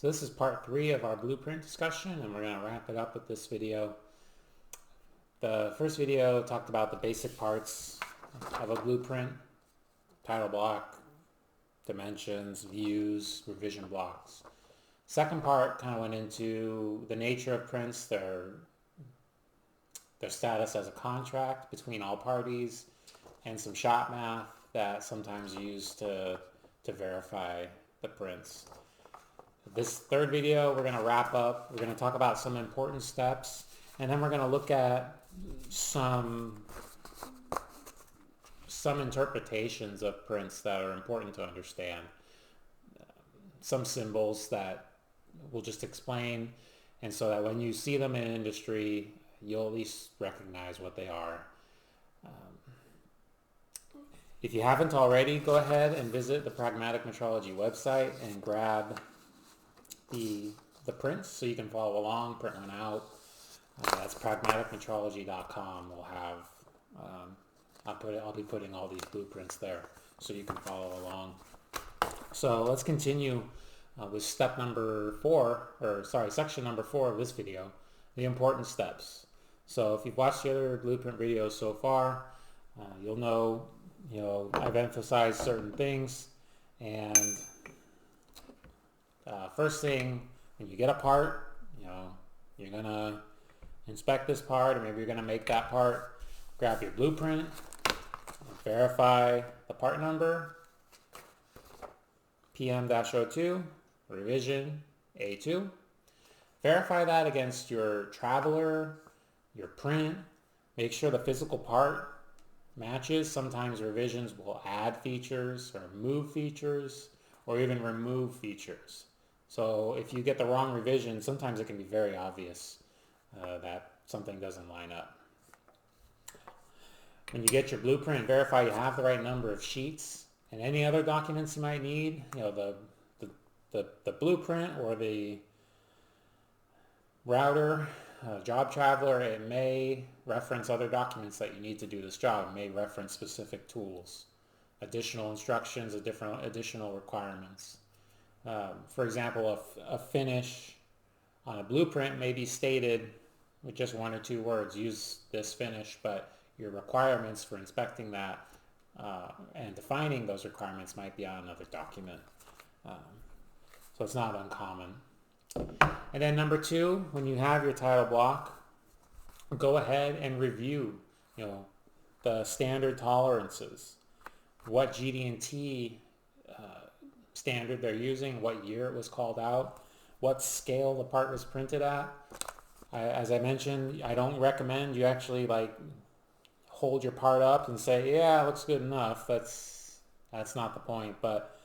So this is part 3 of our blueprint discussion, and we're going to wrap it up with this video. The first video talked about the basic parts of a blueprint: title block, dimensions, views, revision blocks. Second part kind of went into the nature of prints, their status as a contract between all parties, and some shop math that sometimes used to verify the prints. This third video, we're going to wrap up. We're going to talk about some important steps, and then we're going to look at some interpretations of prints that are important to understand. Some symbols that we'll just explain, and so that when you see them in industry, you'll at least recognize what they are. If you haven't already, go ahead and visit the Pragmatic Metrology website and grab the prints so you can follow along, print one out. That's pragmaticmetrology.com. We'll have I'll be putting all these blueprints there so you can follow along. So let's continue with section number 4 of this video, the important steps. So if you've watched the other blueprint videos so far, you'll know I've emphasized certain things. And first thing, when you get a part, you're gonna inspect this part, or maybe you're gonna make that part. Grab your blueprint, verify the part number, PM-02, revision A2. Verify that against your traveler, your print. Make sure the physical part matches. Sometimes revisions will add features or move features or even remove features. So if you get the wrong revision, sometimes it can be very obvious that something doesn't line up. When you get your blueprint, verify you have the right number of sheets and any other documents you might need. The blueprint or the router, job traveler, it may reference other documents that you need to do this job. It may reference specific tools, additional instructions, additional requirements. For example, a finish on a blueprint may be stated with just 1 or 2 words, use this finish, but your requirements for inspecting that and defining those requirements might be on another document. So it's not uncommon. And then number 2, when you have your title block, go ahead and review the standard tolerances, what GD&T standard they're using, what year it was called out, what scale the part was printed at. As I mentioned, I don't recommend you actually hold your part up and say, yeah, it looks good enough. That's not the point, but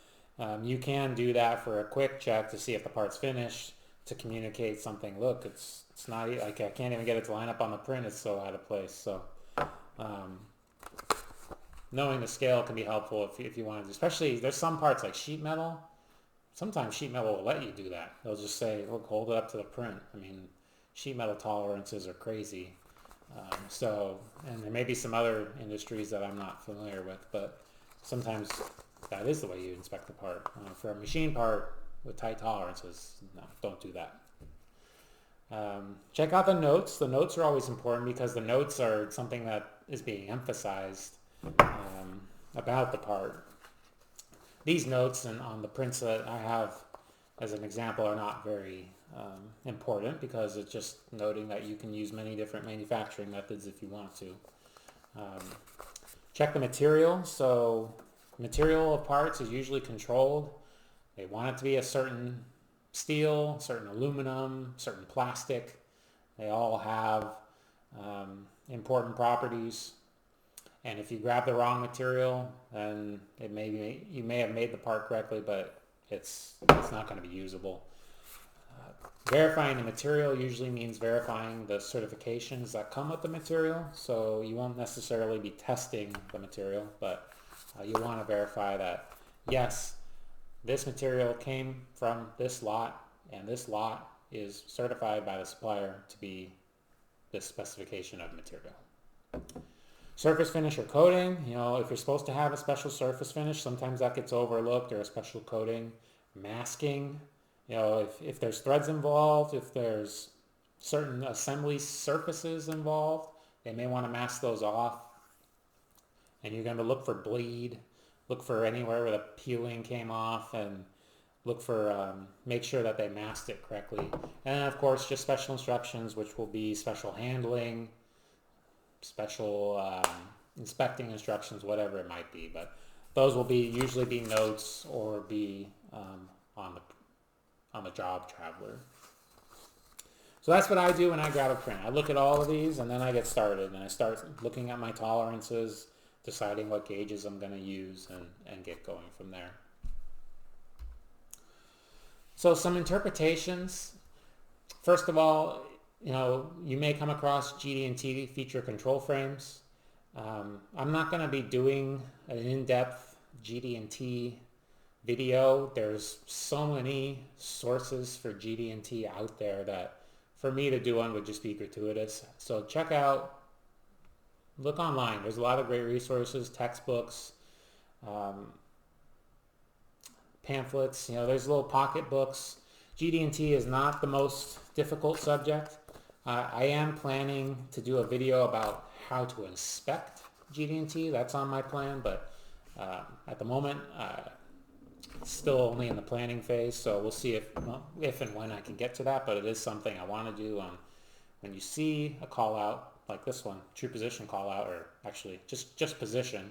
you can do that for a quick check to see if the part's finished, to communicate something. Look, it's not, I can't even get it to line up on the print. It's so out of place. So knowing the scale can be helpful if you want to, especially there's some parts like sheet metal. Sometimes sheet metal will let you do that. They'll just say, look, hold it up to the print. I mean, sheet metal tolerances are crazy. And there may be some other industries that I'm not familiar with, but sometimes that is the way you inspect the part. For a machine part with tight tolerances, no, don't do that. Check out the notes. The notes are always important because the notes are something that is being emphasized about the part. These notes and on the prints that I have as an example are not very important because it's just noting that you can use many different manufacturing methods if you want to. Check the material. So material of parts is usually controlled. They want it to be a certain steel, certain aluminum, certain plastic. They all have important properties. And if you grab the wrong material, then you may have made the part correctly, but it's not going to be usable. Verifying the material usually means verifying the certifications that come with the material. So you won't necessarily be testing the material, but you want to verify that, yes, this material came from this lot, and this lot is certified by the supplier to be this specification of material. Surface finish or coating, if you're supposed to have a special surface finish, sometimes that gets overlooked, or a special coating. Masking You know, if there's threads involved, if there's certain assembly surfaces involved, they may want to mask those off. And you're going to look for bleed, look for anywhere where the peeling came off, and look for, make sure that they masked it correctly. And then, of course, just special instructions, which will be special handling, special inspecting instructions, whatever it might be. But those will be usually be notes or be on the job traveler. So that's what I do when I grab a print. I look at all of these and then I get started, and I start looking at my tolerances, deciding what gauges I'm going to use, and get going from there. So some interpretations. First of all, you know, you may come across GD&T feature control frames. I'm not going to be doing an in-depth GD&T video. There's so many sources for GD&T out there that for me to do one would just be gratuitous. So check out, look online. There's a lot of great resources, textbooks, pamphlets. You know, there's little pocket books. GD&T is not the most difficult subject. I am planning to do a video about how to inspect GD&T. That's on my plan, but at the moment, it's still only in the planning phase, so we'll see if and when I can get to that, but it is something I want to do. When you see a call out like this one, true position call out, or actually just position,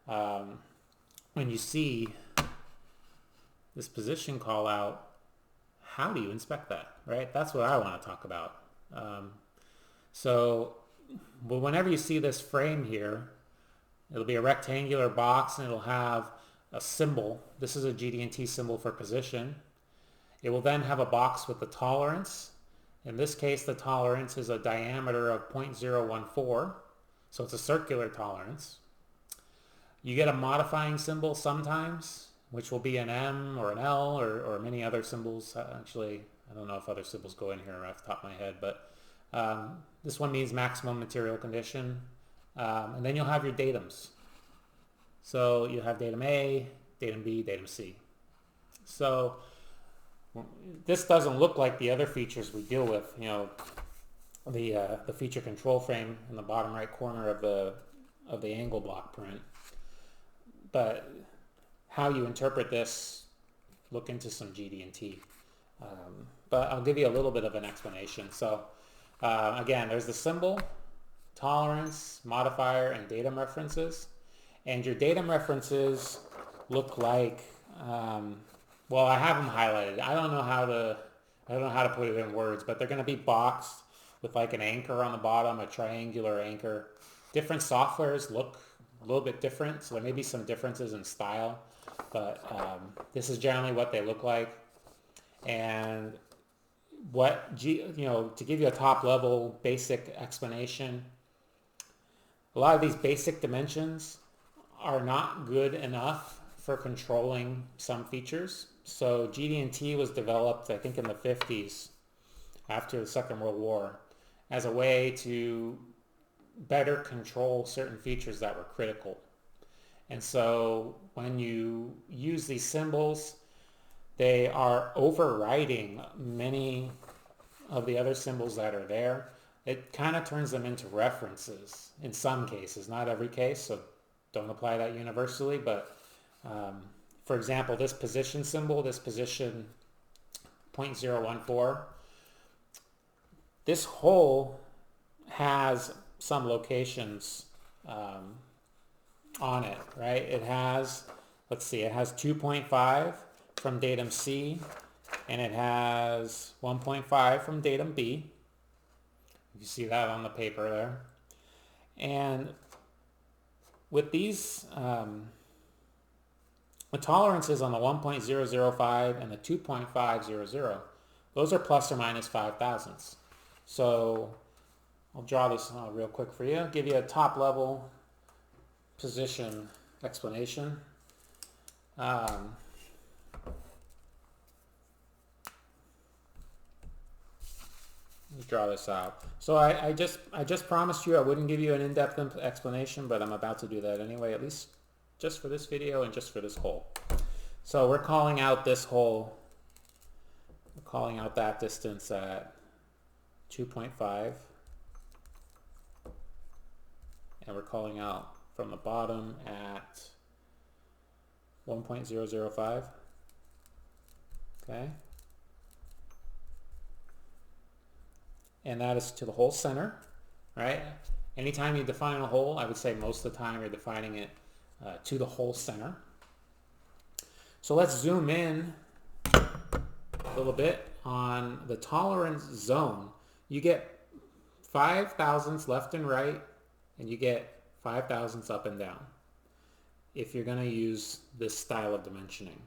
when you see this position call out, how do you inspect that, right? That's what I want to talk about. But whenever you see this frame here, it'll be a rectangular box and it'll have a symbol. This is a GD&T symbol for position. It will then have a box with the tolerance. In this case, the tolerance is a diameter of 0.014, so it's a circular tolerance. You get a modifying symbol sometimes, which will be an M or an L or many other symbols. Actually, I don't know if other symbols go in here off the top of my head, but this one means maximum material condition. And then you'll have your datums. So you have datum A, datum B, datum C. So this doesn't look like the other features we deal with. You know, the feature control frame in the bottom right corner of the angle block print. But how you interpret this, look into some GD&T. But I'll give you a little bit of an explanation. So again, there's the symbol, tolerance, modifier, and datum references. And your datum references look like, well, I have them highlighted. I don't know how to put it in words, but they're going to be boxed with like an anchor on the bottom, a triangular anchor. Different softwares look a little bit different, so there may be some differences in style, but this is generally what they look like. And to give you a top level basic explanation, a lot of these basic dimensions are not good enough for controlling some features. So GD&T was developed, I think, in the 50s after the Second World War as a way to better control certain features that were critical. And so when you use these symbols, they are overriding many of the other symbols that are there. It kind of turns them into references in some cases, not every case, so don't apply that universally. But for example, this position symbol, this position 0.014, this hole has some locations on it, right? It has, let's see, it has 2.5 from datum C, and it has 1.5 from datum B. You see that on the paper there. And with these, the tolerances on the 1.005 and the 2.500, those are plus or minus 5 thousandths. So I'll draw this real quick for you, give you a top level position explanation. Let's draw this out. So I just promised you I wouldn't give you an in-depth explanation, but I'm about to do that anyway, at least just for this video and just for this hole. So we're calling out this hole calling out that distance at 2.5. And we're calling out from the bottom at 1.005. Okay. And that is to the hole center, right? Anytime you define a hole, I would say most of the time you're defining it to the hole center. So let's zoom in a little bit on the tolerance zone. You get 5 thousandths left and right, and you get 5 thousandths up and down if you're going to use this style of dimensioning.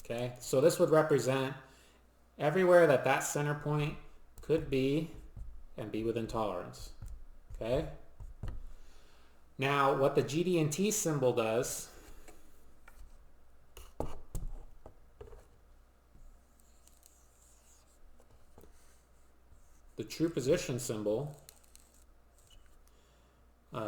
Okay, so this would represent everywhere that that center point could be and be within tolerance. Okay. Now, what the GD&T symbol does the true position symbol at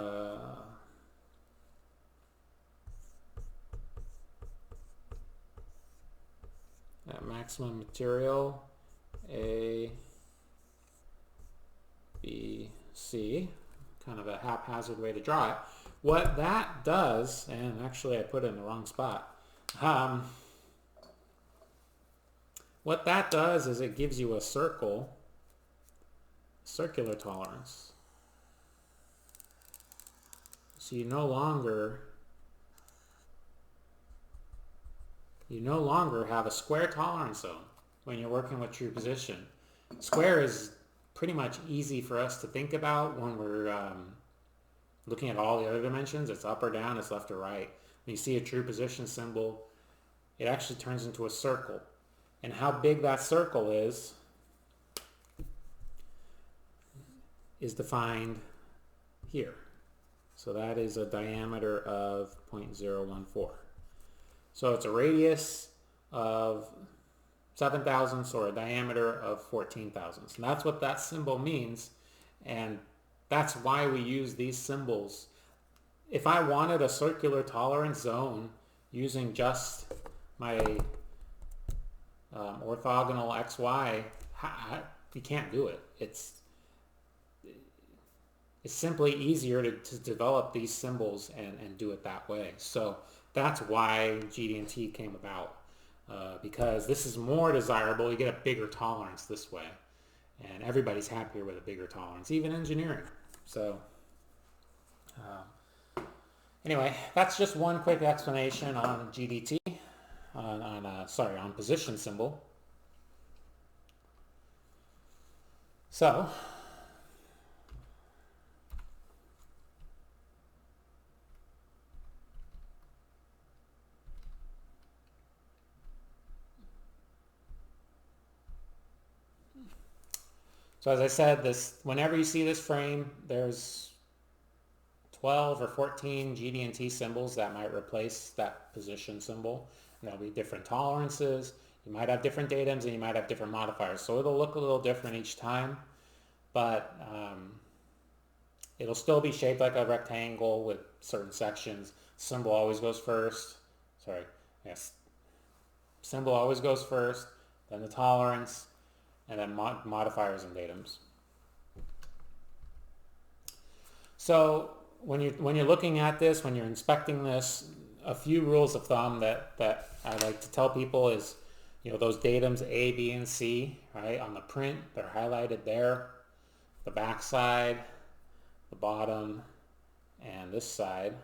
maximum material A, B, C, kind of a haphazard way to draw it. What that does, and actually I put it in the wrong spot, what that does is it gives you a circular tolerance. So you no longer have a square tolerance zone when you're working with true position. Square is pretty much easy for us to think about when we're looking at all the other dimensions. It's up or down, it's left or right. When you see a true position symbol, it actually turns into a circle. And how big that circle is defined here. So that is a diameter of 0.014. So it's a radius of 7 thousandths or a diameter of 14 thousandths. And that's what that symbol means. And that's why we use these symbols. If I wanted a circular tolerance zone using just my orthogonal XY, you can't do it. It's simply easier to develop these symbols and do it that way. So that's why GD&T came about, because this is more desirable. You get a bigger tolerance this way, and everybody's happier with a bigger tolerance, even engineering. So anyway, that's just one quick explanation on GD&T, on position symbol. So as I said, whenever you see this frame, there's 12 or 14 GD&T symbols that might replace that position symbol. And there'll be different tolerances. You might have different datums and you might have different modifiers. So it'll look a little different each time, but it'll still be shaped like a rectangle with certain sections. Symbol always goes first. Symbol always goes first, then the tolerance, and then modifiers and datums. So when you're looking at this, when you're inspecting this, a few rules of thumb that I like to tell people is, those datums A, B, and C, right, on the print, they're highlighted there. The back side, the bottom, and this side.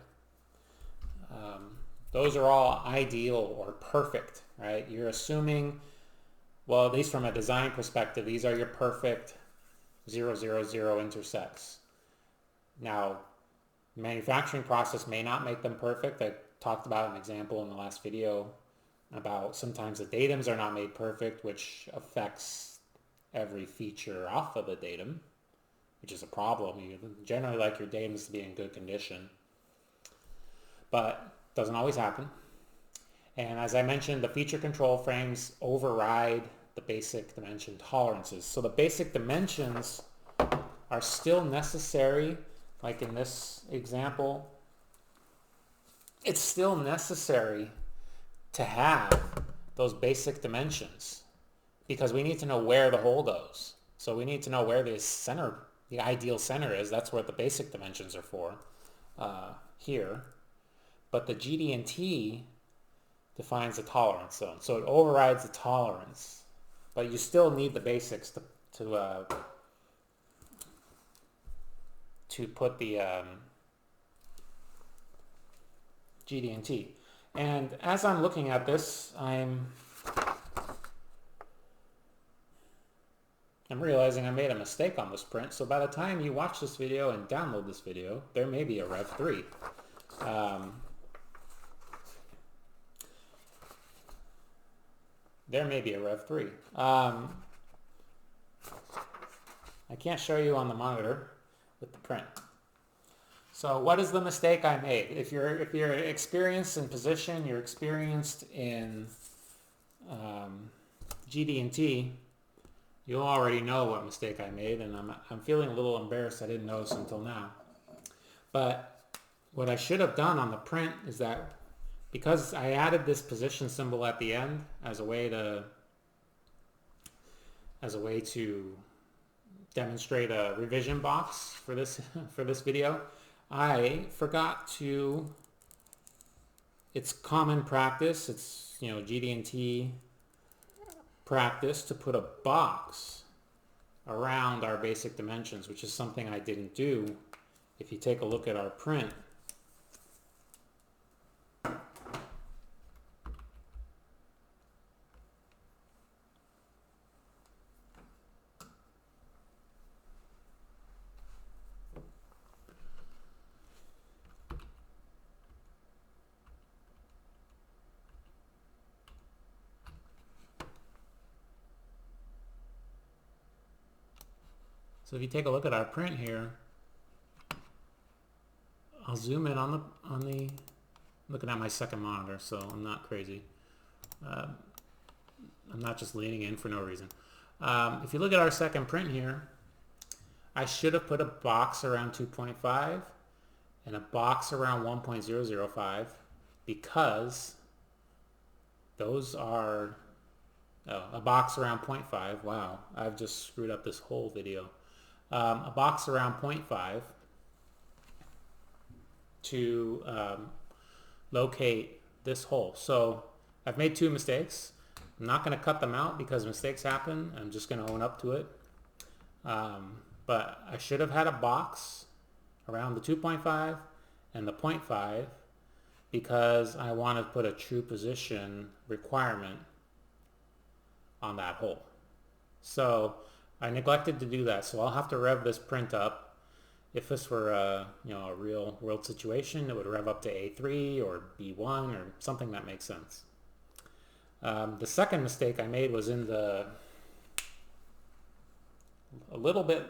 Those are all ideal or perfect, right? You're assuming, well, at least from a design perspective, these are your perfect 0, 0, 0 intersects. Now, the manufacturing process may not make them perfect. I talked about an example in the last video about sometimes the datums are not made perfect, which affects every feature off of the datum, which is a problem. You generally like your datums to be in good condition, but it doesn't always happen. And as I mentioned, the feature control frames override the basic dimension tolerances. So the basic dimensions are still necessary. Like in this example, it's still necessary to have those basic dimensions because we need to know where the hole goes. So we need to know where the center, the ideal center is. That's what the basic dimensions are for here. But the GD&T defines the tolerance zone. So it overrides the tolerance. But you still need the basics to put the GD&T. And as I'm looking at this, I'm realizing I made a mistake on this print. So by the time you watch this video and download this video, there may be a Rev 3. There may be a Rev 3. I can't show you on the monitor with the print. So what is the mistake I made? If you're experienced in position, you're experienced in GD&T, you'll already know what mistake I made, and I'm feeling a little embarrassed I didn't notice until now. But what I should have done on the print is that because I added this position symbol at the end as a way to demonstrate a revision box for this video, I forgot to. It's common practice. It's GD&T practice to put a box around our basic dimensions, which is something I didn't do. If you take a look at our print, so if you take a look at our print here, I'll zoom in on the looking at my second monitor, so I'm not crazy. I'm not just leaning in for no reason. If you look at our second print here, I should have put a box around 2.5 and a box around 1.005 because those are a box around 0.5. Wow, I've just screwed up this whole video. A box around 0.5 to locate this hole. So I've made two mistakes. I'm not going to cut them out because mistakes happen. I'm just going to own up to it. But I should have had a box around the 2.5 and the 0.5 because I want to put a true position requirement on that hole. So I neglected to do that, so I'll have to rev this print up. If this were a real world situation, it would rev up to A3 or B1 or something that makes sense. The second mistake I made was in a little bit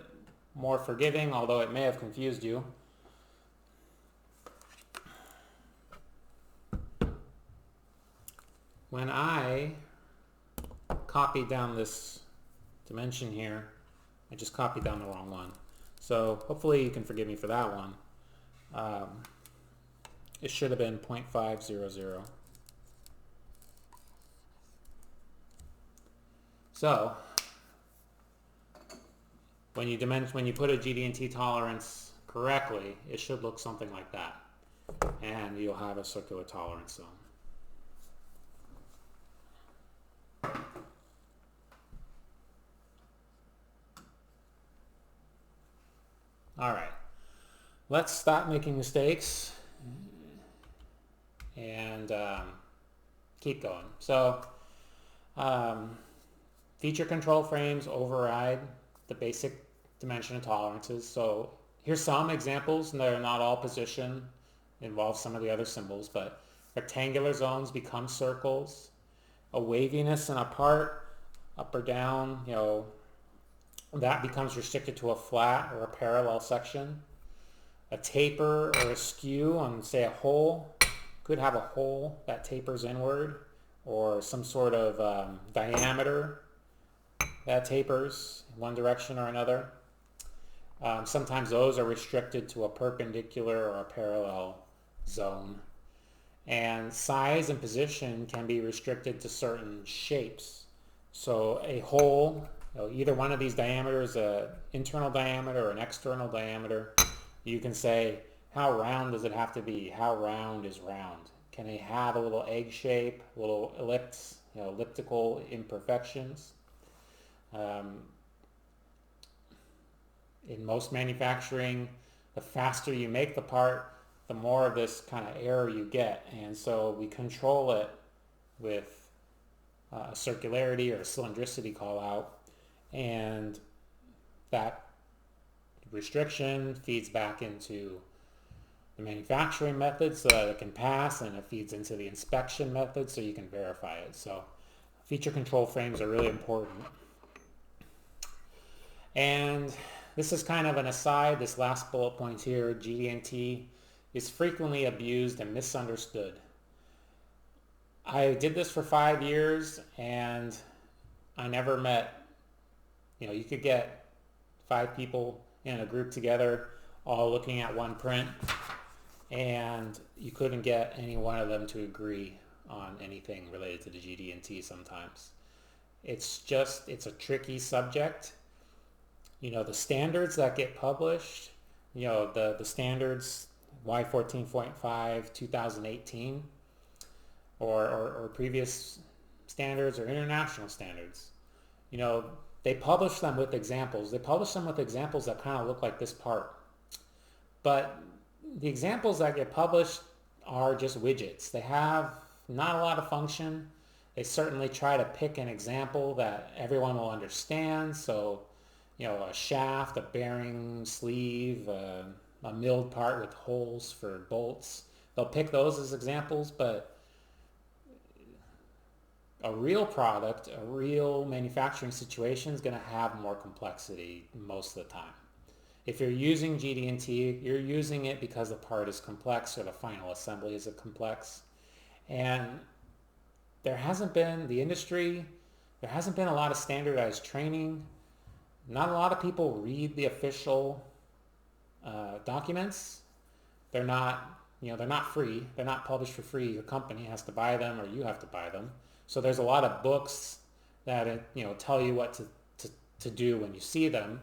more forgiving, although it may have confused you. When I copied down this dimension here, I just copied down the wrong one. So hopefully you can forgive me for that one. It should have been 0.500. So when you put a GD&T tolerance correctly, it should look something like that, and you'll have a circular tolerance zone. All right, let's stop making mistakes and keep going. So feature control frames override the basic dimension of tolerances. So here's some examples, and they're not all position, involve some of the other symbols, but rectangular zones become circles. A waviness in a part, up or down, that becomes restricted to a flat or a parallel section. A taper or a skew on, say, a hole, could have a hole that tapers inward, or some sort of diameter that tapers in one direction or another. Sometimes those are restricted to a perpendicular or a parallel zone. And size and position can be restricted to certain shapes. So a hole, either one of these diameters, an internal diameter or an external diameter, you can say, how round does it have to be? How round is round? Can it have a little egg shape, a little ellipse, elliptical imperfections? In most manufacturing, the faster you make the part, the more of this kind of error you get. And so we control it with a circularity or a cylindricity call out. And that restriction feeds back into the manufacturing method so that it can pass, and it feeds into the inspection method so you can verify it. So feature control frames are really important. And this is kind of an aside, this last bullet point here, GD&T is frequently abused and misunderstood. I did this for 5 years and I never met, you could get 5 people in a group together all looking at one print, and you couldn't get any one of them to agree on anything related to the GD&T sometimes. It's a tricky subject. The standards that get published, the standards Y14.5 2018 or previous standards or international standards, they publish them with examples. They publish them with examples that kind of look like this part. But the examples that get published are just widgets. They have not a lot of function. They certainly try to pick an example that everyone will understand. So, a shaft, a bearing sleeve, a milled part with holes for bolts. They'll pick those as examples, but a real product, a real manufacturing situation is going to have more complexity most of the time. If you're using GD&T, you're using it because the part is complex or the final assembly is complex. And there hasn't been a lot of standardized training. Not a lot of people read the official documents. They're not free. They're not published for free. Your company has to buy them or you have to buy them. So there's a lot of books that tell you what to do when you see them.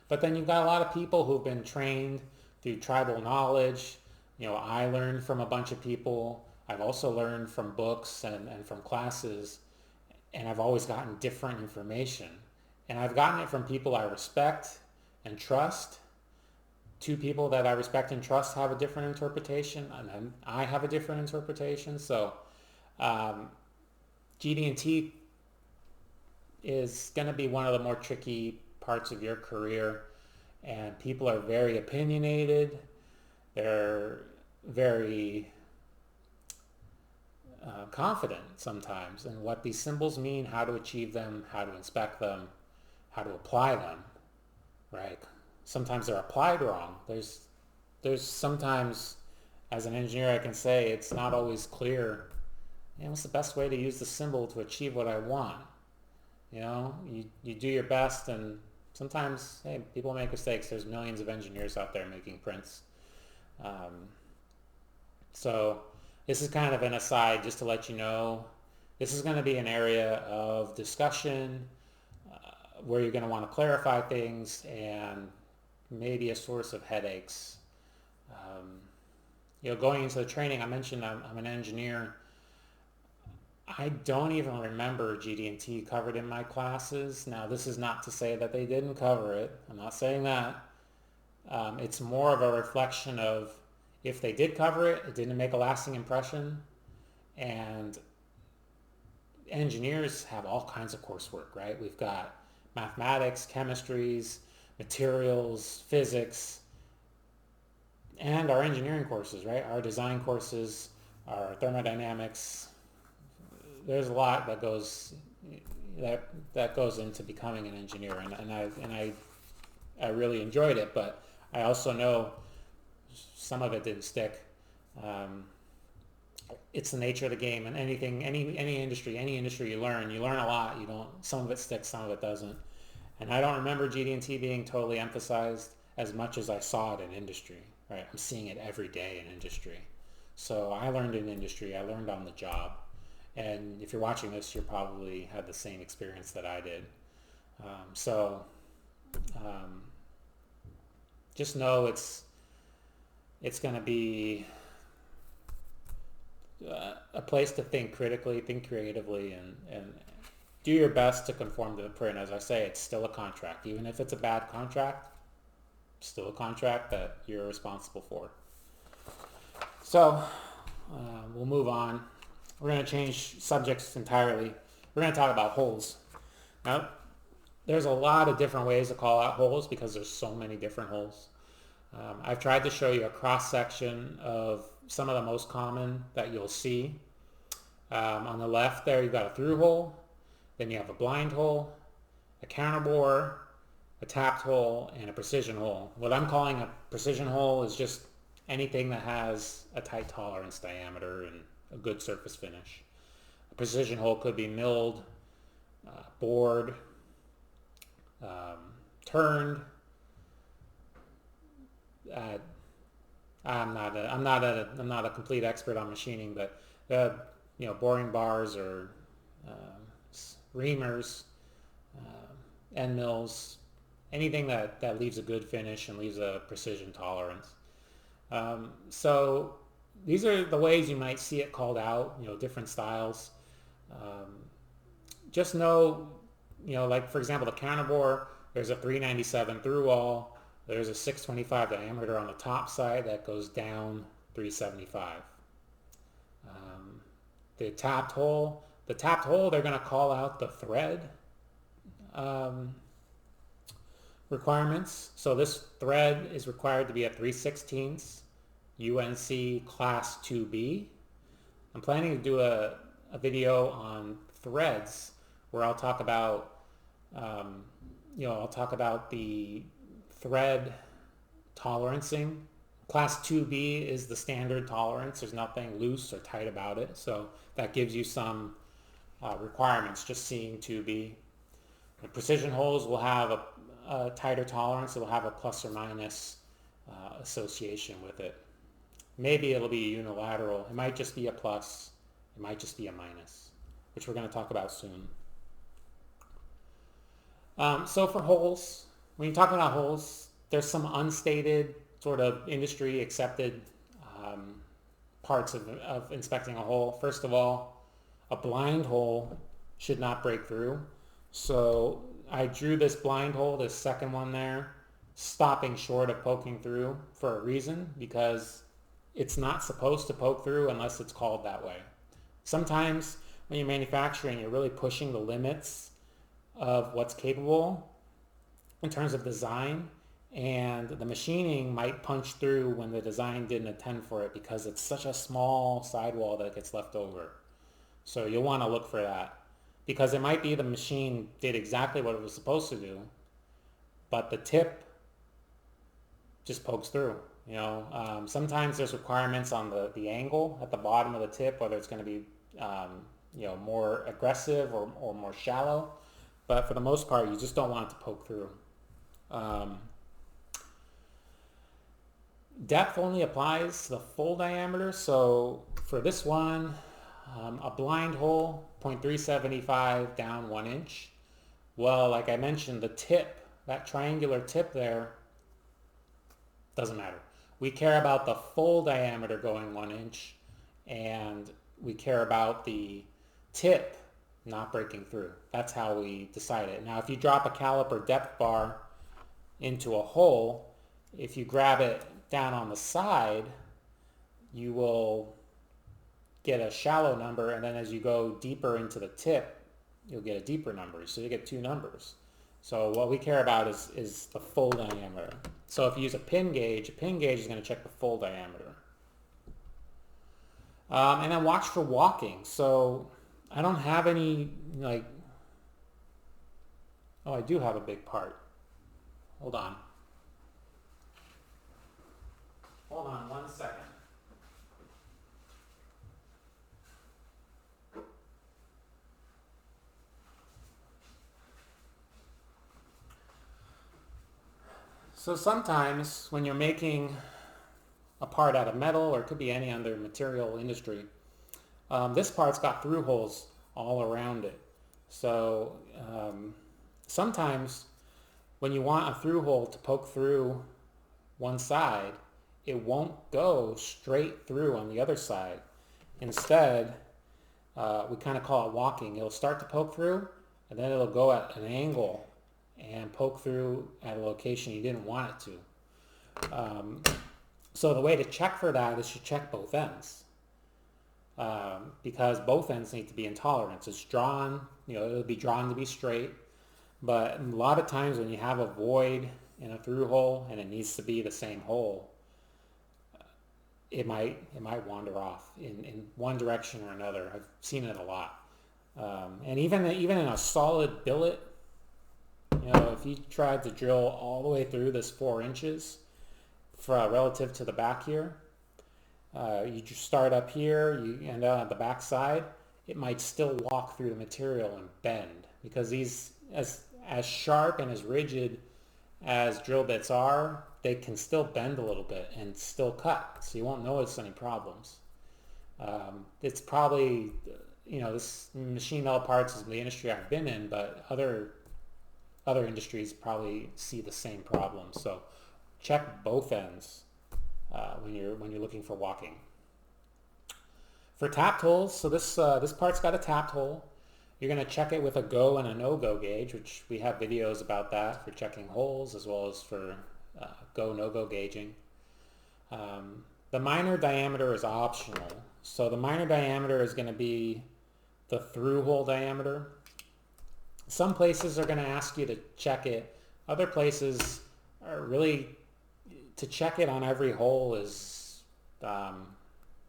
But then you've got a lot of people who've been trained through tribal knowledge. I learned from a bunch of people. I've also learned from books and from classes, and I've always gotten different information. And I've gotten it from people I respect and trust. 2 people that I respect and trust have a different interpretation, and then I have a different interpretation. So GD&T is going to be one of the more tricky parts of your career, and people are very opinionated. They're very confident sometimes in what these symbols mean, how to achieve them, how to inspect them, how to apply them, right? Sometimes they're applied wrong. There's sometimes, as an engineer, I can say it's not always clear, what's the best way to use the symbol to achieve what I want? You do your best, and sometimes, hey, people make mistakes. There's millions of engineers out there making prints. So this is kind of an aside just to let you know, this is going to be an area of discussion where you're going to want to clarify things and maybe a source of headaches. Going into the training, I mentioned I'm an engineer. I don't even remember GD&T covered in my classes. Now, this is not to say that they didn't cover it. I'm not saying that. It's more of a reflection of, if they did cover it, it didn't make a lasting impression. And engineers have all kinds of coursework, right? We've got mathematics, chemistries, materials, physics, and our engineering courses, right? Our design courses, our thermodynamics. There's a lot that goes into becoming an engineer, and I really enjoyed it, but I also know some of it didn't stick. It's the nature of the game, and any industry you learn a lot. Some of it sticks, some of it doesn't. And I don't remember GD&T being totally emphasized as much as I saw it in industry, right? I'm seeing it every day in industry. So I learned in industry, I learned on the job. And if you're watching this, you probably had the same experience that I did. So just know it's going to be a place to think critically, think creatively, and do your best to conform to the print. As I say, it's still a contract. Even if it's a bad contract, still a contract that you're responsible for. So we'll move on. We're going to change subjects entirely. We're going to talk about holes. Now, there's a lot of different ways to call out holes because there's so many different holes. I've tried to show you a cross-section of some of the most common that you'll see. On the left there, you've got a through hole, then you have a blind hole, a counterbore, a tapped hole, and a precision hole. What I'm calling a precision hole is just anything that has a tight tolerance diameter and a good surface finish. A precision hole could be milled, bored, turned. I'm not a complete expert on machining, but boring bars or reamers, end mills, anything that leaves a good finish and leaves a precision tolerance. So these are the ways you might see it called out, different styles. Just know, like for example, the counterbore, there's a 397 through wall. There's a 625 diameter on the top side that goes down 375. The tapped hole, they're going to call out the thread requirements. So this thread is required to be a 3/16 UNC Class 2B. I'm planning to do a video on threads where I'll talk about, the thread tolerancing. Class 2B is the standard tolerance. There's nothing loose or tight about it. So that gives you some requirements, just seeing 2B. The precision holes will have a tighter tolerance. It will have a plus or minus association with it. Maybe it'll be unilateral. It might just be a plus. It might just be a minus, which we're going to talk about soon. So for holes, when you're talking about holes, there's some unstated sort of industry accepted parts of inspecting a hole. First of all, a blind hole should not break through. So I drew this blind hole, this second one there, stopping short of poking through for a reason, because it's not supposed to poke through unless it's called that way. Sometimes when you're manufacturing, you're really pushing the limits of what's capable in terms of design, and the machining might punch through when the design didn't intend for it because it's such a small sidewall that gets left over. So you'll want to look for that, because it might be the machine did exactly what it was supposed to do, but the tip just pokes through. Sometimes there's requirements on the angle at the bottom of the tip, whether it's going to be more aggressive or more shallow. But for the most part, you just don't want it to poke through. Depth only applies to the full diameter. So for this one, a blind hole, 0.375 down 1 inch. Well, like I mentioned, the tip, that triangular tip there, doesn't matter. We care about the full diameter going 1 inch, and we care about the tip not breaking through. That's how we decide it. Now, if you drop a caliper depth bar into a hole, if you grab it down on the side, you will get a shallow number, and then as you go deeper into the tip, you'll get a deeper number. So you get 2 numbers. So what we care about is the full diameter. So if you use a pin gauge is going to check the full diameter. And then watch for walking. So I don't have any, I do have a big part. Hold on 1 second. So sometimes when you're making a part out of metal, or it could be any other material industry. This part's got through holes all around it. So sometimes when you want a through hole to poke through one side, it won't go straight through on the other side. Instead, we kind of call it walking. It'll start to poke through, and then it'll go at an angle and poke through at a location you didn't want it to. So the way to check for that is to check both ends. Because both ends need to be in tolerance. It's drawn, it'll be drawn to be straight, but a lot of times when you have a void in a through hole and it needs to be the same hole, it might wander off in one direction or another. I've seen it a lot. And even in a solid billet, if you tried to drill all the way through this 4 inches relative to the back here, you just start up here, you end up on the back side, it might still walk through the material and bend, because these, as sharp and as rigid as drill bits are, they can still bend a little bit and still cut, so you won't notice any problems. It's probably, this machine metal parts is the industry I've been in, but other industries probably see the same problem. So check both ends when you're looking for walking. For tapped holes, so this part's got a tapped hole. You're going to check it with a go and a no-go gauge, which we have videos about that for checking holes as well as for go, no-go gauging. The minor diameter is optional. So the minor diameter is going to be the through hole diameter. Some places are going to ask you to check it. Other places are really, to check it on every hole is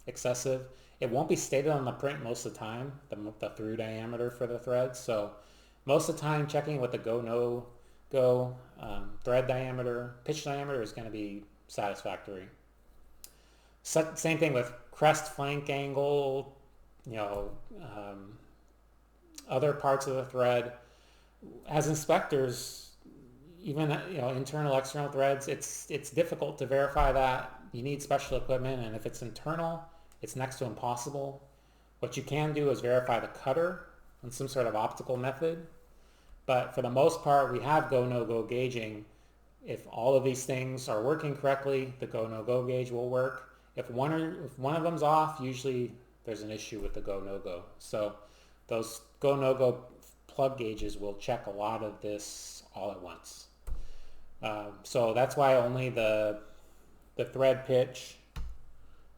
excessive. It won't be stated on the print most of the time, the through diameter for the thread. So most of the time checking with the go, no go thread diameter, pitch diameter is going to be satisfactory. Same thing with crest flank angle, other parts of the thread. As inspectors, even internal, external threads, it's difficult to verify that. You need special equipment, and if it's internal, it's next to impossible. What you can do is verify the cutter on some sort of optical method. But for the most part, we have go, no-go gauging. If all of these things are working correctly, the go, no-go gauge will work. If one of them's off, usually there's an issue with the go, no-go. So those go, no-go plug gauges will check a lot of this all at once. So that's why only the thread pitch,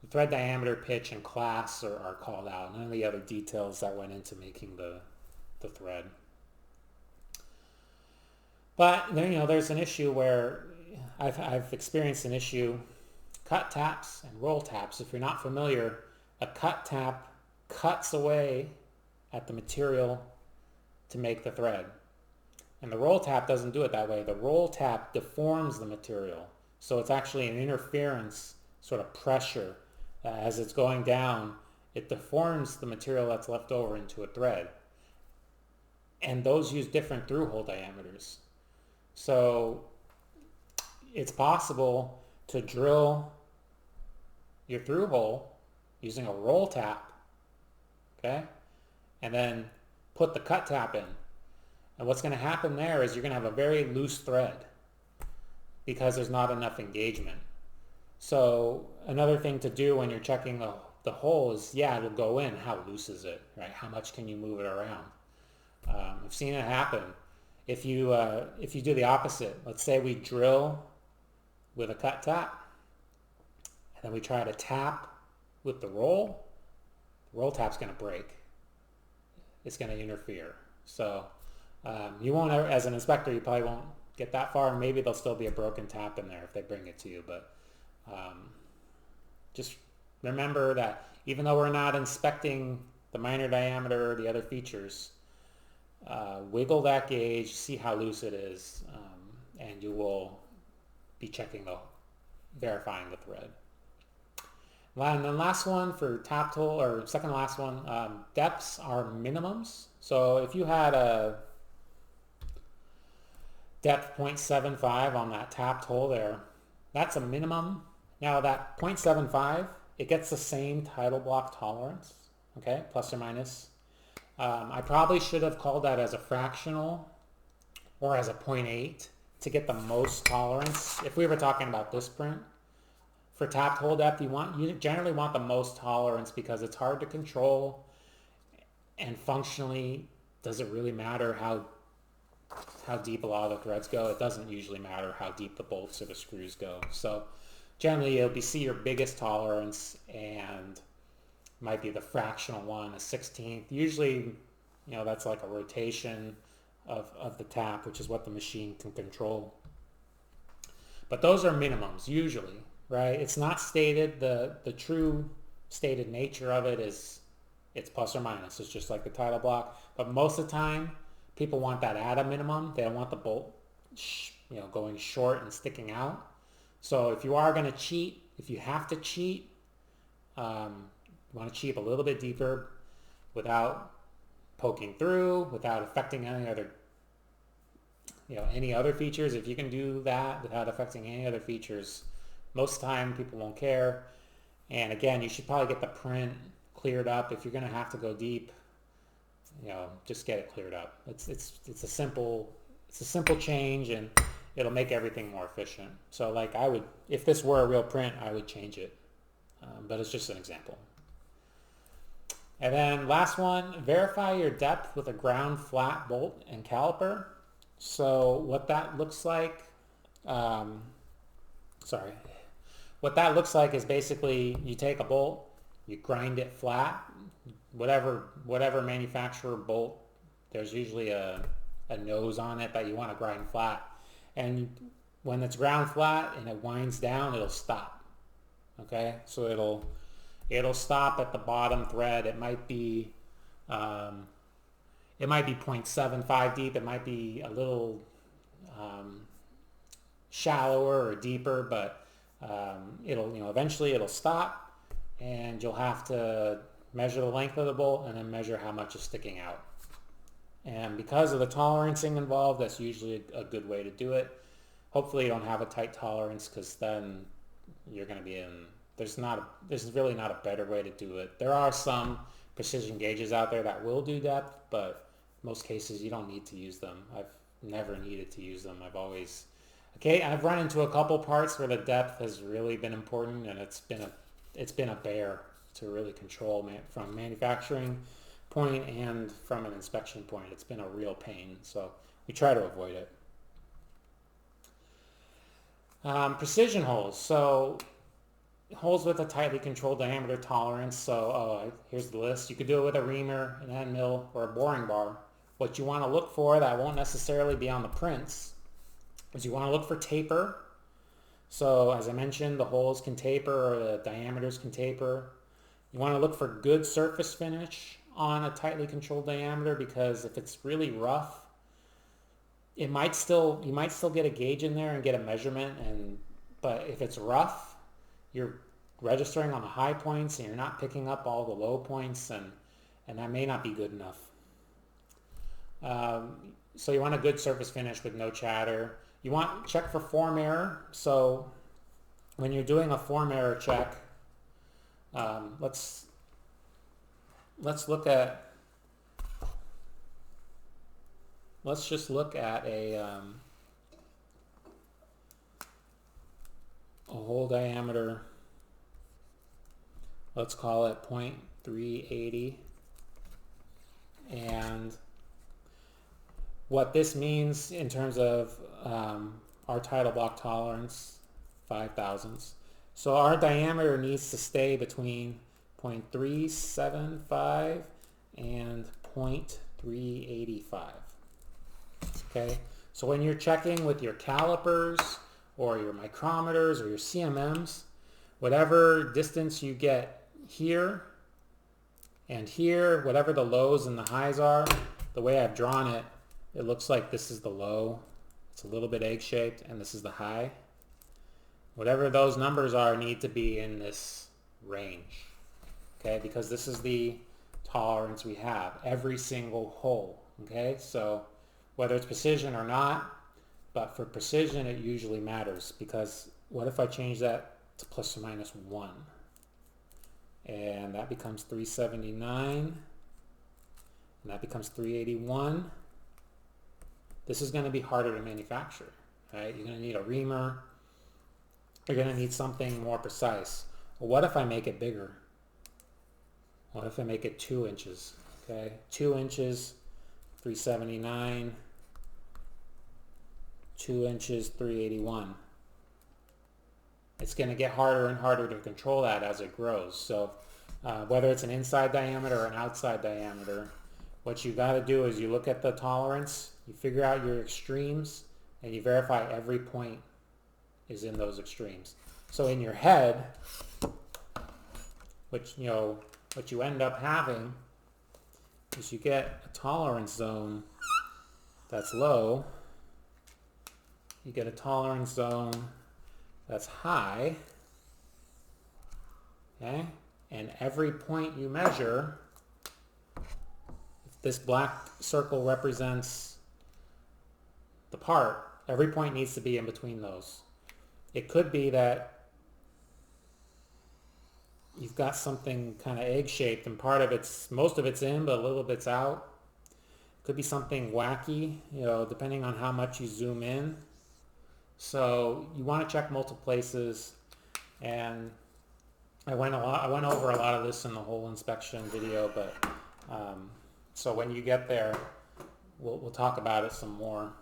the thread diameter, pitch, and class are called out. None of the other details that went into making the thread. But there's an issue where I've experienced an issue. Cut taps and roll taps. If you're not familiar, a cut tap cuts away at the material to make the thread. And the roll tap doesn't do it that way. The roll tap deforms the material. So it's actually an interference sort of pressure. As it's going down, it deforms the material that's left over into a thread. And those use different through hole diameters. So it's possible to drill your through hole using a roll tap, okay? And then put the cut tap in. And what's going to happen there is you're going to have a very loose thread because there's not enough engagement. So another thing to do when you're checking the hole is, it'll go in. How loose is it, right? How much can you move it around? I've seen it happen. If you do the opposite, let's say we drill with a cut tap, and then we try to tap with the roll tap's going to break. It's going to interfere. So you won't ever, as an inspector, you probably won't get that far. Maybe there'll still be a broken tap in there if they bring it to you. But just remember that even though we're not inspecting the minor diameter or the other features, wiggle that gauge, see how loose it is, and you will be verifying the thread. And then last one for tapped hole, or second to last one, depths are minimums. So if you had a depth 0.75 on that tapped hole there, that's a minimum. Now that 0.75, it gets the same title block tolerance, okay, plus or minus. I probably should have called that as a fractional or as a 0.8 to get the most tolerance. If we were talking about this print, for tapped hole depth, you generally want the most tolerance because it's hard to control, and functionally, does it really matter how deep a lot of the threads go? It doesn't usually matter how deep the bolts or the screws go. So generally, you'll see your biggest tolerance, and might be the fractional one, a 16th. Usually, that's like a rotation of the tap, which is what the machine can control. But those are minimums usually, right? It's not stated. The true stated nature of it is it's plus or minus. It's just like the title block. But most of the time, people want that at a minimum. They don't want the bolt, going short and sticking out. So if you are going to cheat, if you have to cheat, you want to cheat a little bit deeper without poking through, without affecting any other features. If you can do that without affecting any other features, most of the time people won't care. And again, you should probably get the print cleared up. If you're going to have to go deep, just get it cleared up. It's a simple change, and it'll make everything more efficient. So like if this were a real print, I would change it, but it's just an example. And then last one, verify your depth with a ground flat bolt and caliper. So what that looks like, what that looks like is basically you take a bolt, you grind it flat, whatever manufacturer bolt, there's usually a nose on it that you want to grind flat. And when it's ground flat and it winds down, it'll stop. Okay, so it'll stop at the bottom thread. It might be 0.75 deep. It might be a little shallower or deeper, but eventually it'll stop, and you'll have to measure the length of the bolt and then measure how much is sticking out. And because of the tolerancing involved, that's usually a good way to do it. Hopefully you don't have a tight tolerance, because then you're going to be in, there's really not a better way to do it. There are some precision gauges out there that will do depth, but most cases you don't need to use them. I've never needed to use them. I've run into a couple parts where the depth has really been important, and it's been a bear to really control from manufacturing point and from an inspection point. It's been a real pain, so we try to avoid it. Precision holes. So holes with a tightly controlled diameter tolerance. So here's the list. You could do it with a reamer, an end mill, or a boring bar. What you want to look for that won't necessarily be on the prints is you want to look for taper. So as I mentioned, the holes can taper, or the diameters can taper. You want to look for good surface finish on a tightly controlled diameter, because if it's really rough, you might still get a gauge in there and get a measurement, but if it's rough, you're registering on the high points and you're not picking up all the low points, and that may not be good enough. So you want a good surface finish with no chatter. You want to check for form error. So when you're doing a form error check, let's just look at a hole diameter. Let's call it 0.380, and what this means in terms of our title block tolerance, 5 thousandths. So our diameter needs to stay between 0.375 and 0.385. Okay, so when you're checking with your calipers or your micrometers or your CMMs, whatever distance you get here and here, whatever the lows and the highs are, the way I've drawn it, it looks like this is the low. It's a little bit egg-shaped, and this is the high. Whatever those numbers are need to be in this range, okay? Because this is the tolerance we have, every single hole, okay? So whether it's precision or not, but for precision it usually matters, because what if I change that to plus or minus 1. And that becomes 379. And that becomes 381. This is going to be harder to manufacture, right? You're going to need a reamer. You're going to need something more precise. Well, what if I make it bigger? What if I make it 2 inches? Okay, 2 inches, 379. 2 inches, 381. It's going to get harder and harder to control that as it grows. So whether it's an inside diameter or an outside diameter, what you got to do is you look at the tolerance, you figure out your extremes, and you verify every point is in those extremes. So in your head, what you end up having is you get a tolerance zone that's low, you get a tolerance zone that's high, okay? And every point you measure, if this black circle represents the part, every point needs to be in between those. It could be that you've got something kind of egg-shaped and most of it's in, but a little bit's out. It could be something wacky, depending on how much you zoom in. So you want to check multiple places, and I went over a lot of this in the whole inspection video, but so when you get there, we'll talk about it some more.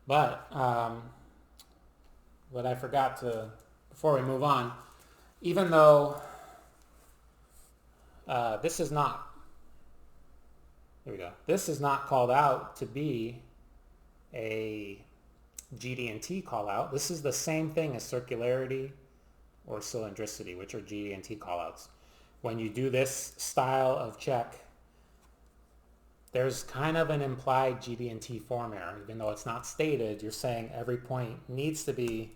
But what I forgot to, before we move on, even though this is not, here we go, this is not called out to be a GD&T call out. This is the same thing as circularity or cylindricity, which are GD&T call outs. When you do this style of check, there's kind of an implied GD&T form error. Even though it's not stated, you're saying every point needs to be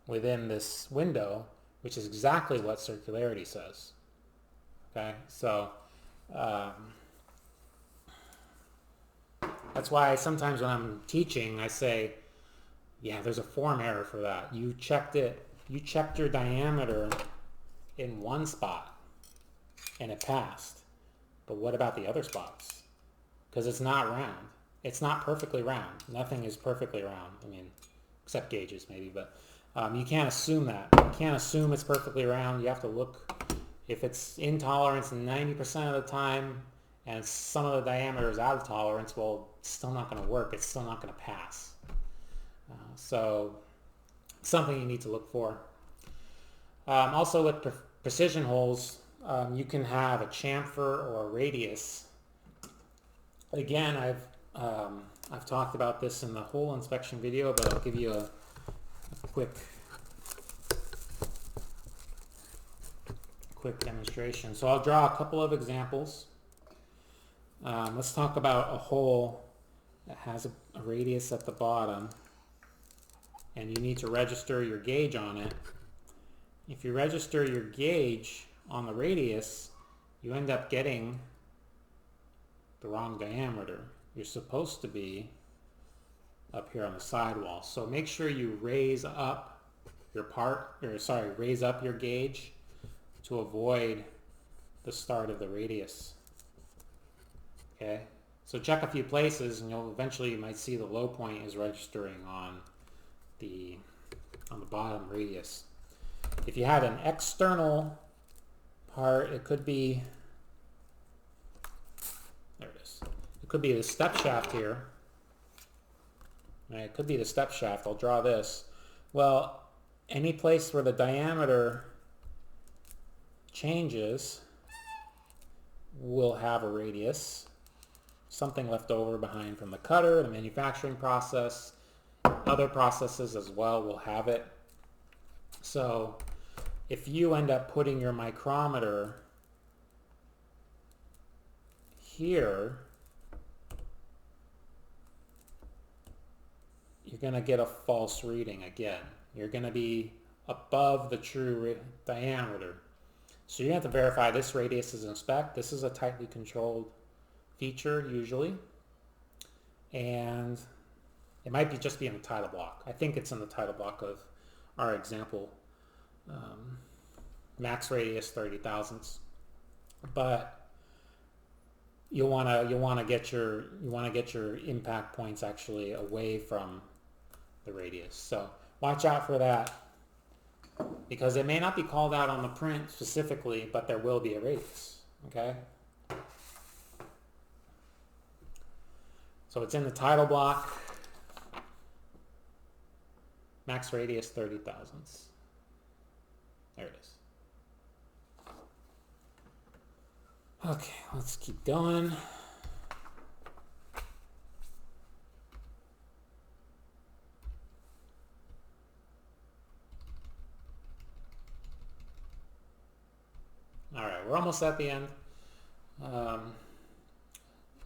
within this window, which is exactly what circularity says. Okay, so that's why sometimes when I'm teaching, I say, yeah, there's a form error for that. You checked your diameter in one spot and it passed. But what about the other spots? Because it's not round. It's not perfectly round. Nothing is perfectly round. I mean, except gauges maybe, but you can't assume that. You can't assume it's perfectly round. You have to look. If it's in tolerance 90% of the time and some of the diameter is out of tolerance, well, it's still not going to work. It's still not going to pass. So something you need to look for. Also with precision holes, you can have a chamfer or a radius. Again, I've talked about this in the whole inspection video, but I'll give you a quick demonstration. So I'll draw a couple of examples. Let's talk about a hole that has a radius at the bottom, and you need to register your gauge on it. If you register your gauge on the radius, you end up getting the wrong diameter. You're supposed to be up here on the sidewall. So make sure you raise up your raise up your gauge to avoid the start of the radius. Okay, so check a few places, and eventually you might see the low point is registering on the bottom radius. If you had an external part, it could be, there it is. It could be the step shaft here. Right, it could be the step shaft. I'll draw this. Well, any place where the diameter changes will have a radius. Something left over behind from the cutter, the manufacturing process. Other processes as well will have it. So if you end up putting your micrometer here, you're going to get a false reading again. You're going to be above the true diameter. So you have to verify this radius is in spec. This is a tightly controlled feature usually. And It might be just be in the title block. I think it's in the title block of our example. Max radius 30 thousandths, but you want to get your impact points actually away from the radius. So watch out for that, because it may not be called out on the print specifically, but there will be a radius. Okay. So it's in the title block. Max radius 30 thousandths. There it is. Okay, let's keep going. All right, we're almost at the end.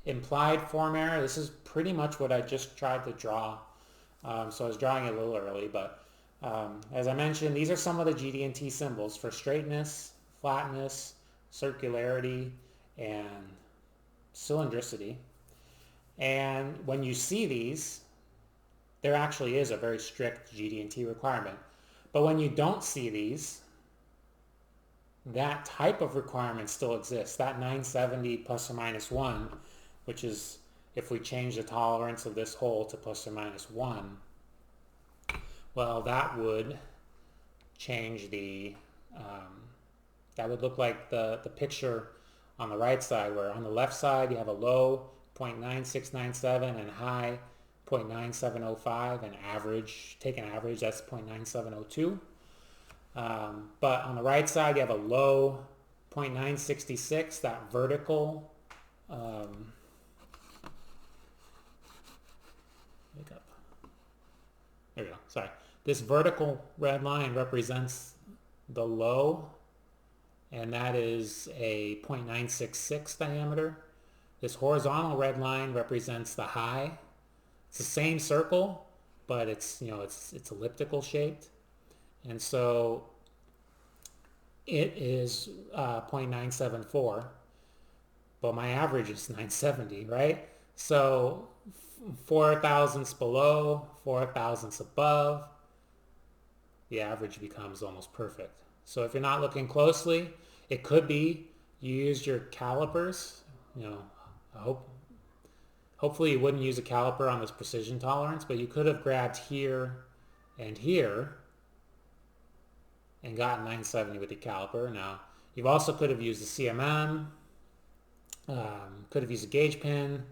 Implied form error. This is pretty much what I just tried to draw. So I was drawing it a little early, but as I mentioned, these are some of the GD&T symbols for straightness, flatness, circularity, and cylindricity. And when you see these, there actually is a very strict GD&T requirement. But when you don't see these, that type of requirement still exists. That 970 plus or minus 1, which is if we change the tolerance of this hole to plus or minus 1, well, that would change the, that would look like the picture on the right side, where on the left side you have a low 0.9697 and high 0.9705, and average, take an average, that's 0.9702. But on the right side you have a low 0.966, that vertical there we go, sorry. This vertical red line represents the low, and that is a 0.966 diameter. This horizontal red line represents the high. It's the same circle, but it's, it's elliptical shaped. And so it is 0.974, but my average is 970, right? So 4 thousandths below, 4 thousandths above, the average becomes almost perfect. So if you're not looking closely, it could be you used your calipers. Hopefully you wouldn't use a caliper on this precision tolerance, but you could have grabbed here and here and gotten 970 with the caliper. Now, you also could have used the CMM, could have used a gauge pin.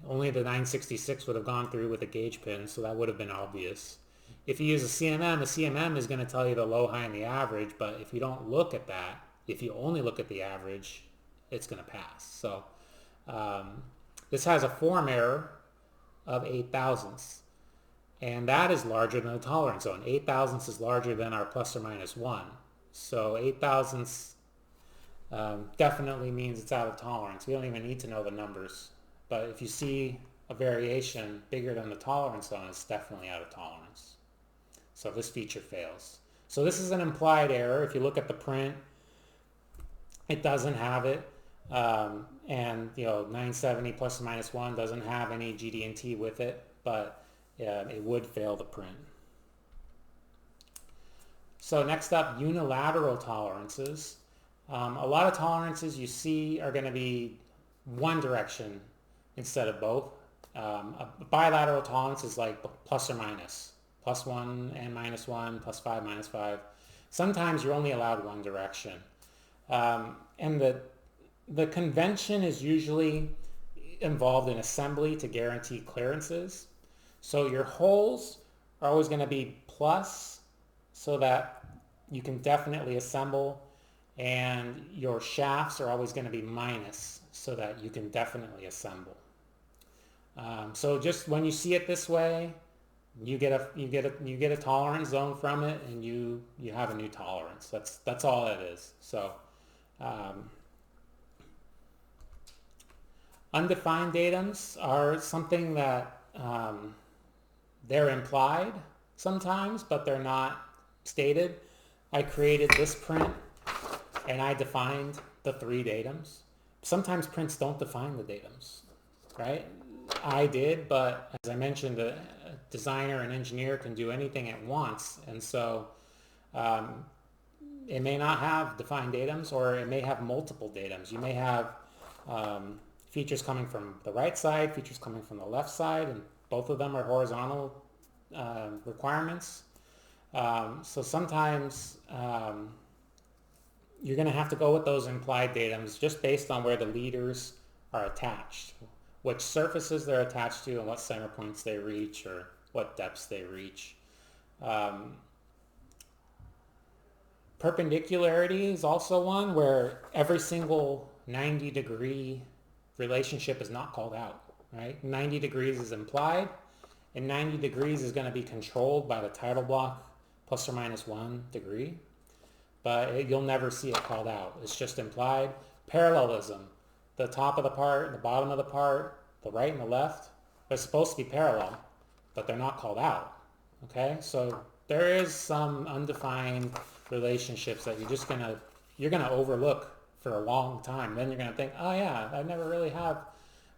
Only the 966 would have gone through with a gauge pin, so that would have been obvious. If you use a CMM, the CMM is going to tell you the low, high, and the average, but if you don't look at that, if you only look at the average, it's going to pass. So this has a form error of 8 thousandths, and that is larger than the tolerance zone. 8 thousandths is larger than our plus or minus 1. So 8 thousandths definitely means it's out of tolerance. We don't even need to know the numbers. But if you see a variation bigger than the tolerance zone, it's definitely out of tolerance. So this feature fails. So this is an implied error. If you look at the print, it doesn't have it. And 970 plus or minus 1 doesn't have any GD&T with it, but it would fail the print. So next up, unilateral tolerances. A lot of tolerances you see are going to be one direction instead of both. A bilateral tolerance is like plus or minus. Plus 1 and minus 1, plus 5, minus 5. Sometimes you're only allowed one direction. And the convention is usually involved in assembly to guarantee clearances. So your holes are always going to be plus so that you can definitely assemble, and your shafts are always going to be minus so that you can definitely assemble. So just when you see it this way, you get a tolerance zone from it, and you have a new tolerance. That's all it is. So undefined datums are something that they're implied sometimes, but they're not stated. I created this print and I defined the 3 datums. Sometimes prints don't define the datums, right? I did, but as I mentioned, a designer and engineer can do anything at once, and so um, it may not have defined datums, or it may have multiple datums. You may have features coming from the right side, features coming from the left side, and both of them are horizontal requirements. So sometimes you're going to have to go with those implied datums just based on where the leaders are attached, which surfaces they're attached to, and what center points they reach, or what depths they reach. Perpendicularity is also one where every single 90-degree relationship is not called out, right? 90 degrees is implied, and 90 degrees is going to be controlled by the title block plus or minus 1 degree, but you'll never see it called out. It's just implied. Parallelism, the top of the part, the bottom of the part, the right and the left, they're supposed to be parallel, but they're not called out, okay? So there is some undefined relationships that you're gonna overlook for a long time. Then you're gonna think, oh yeah, I never really have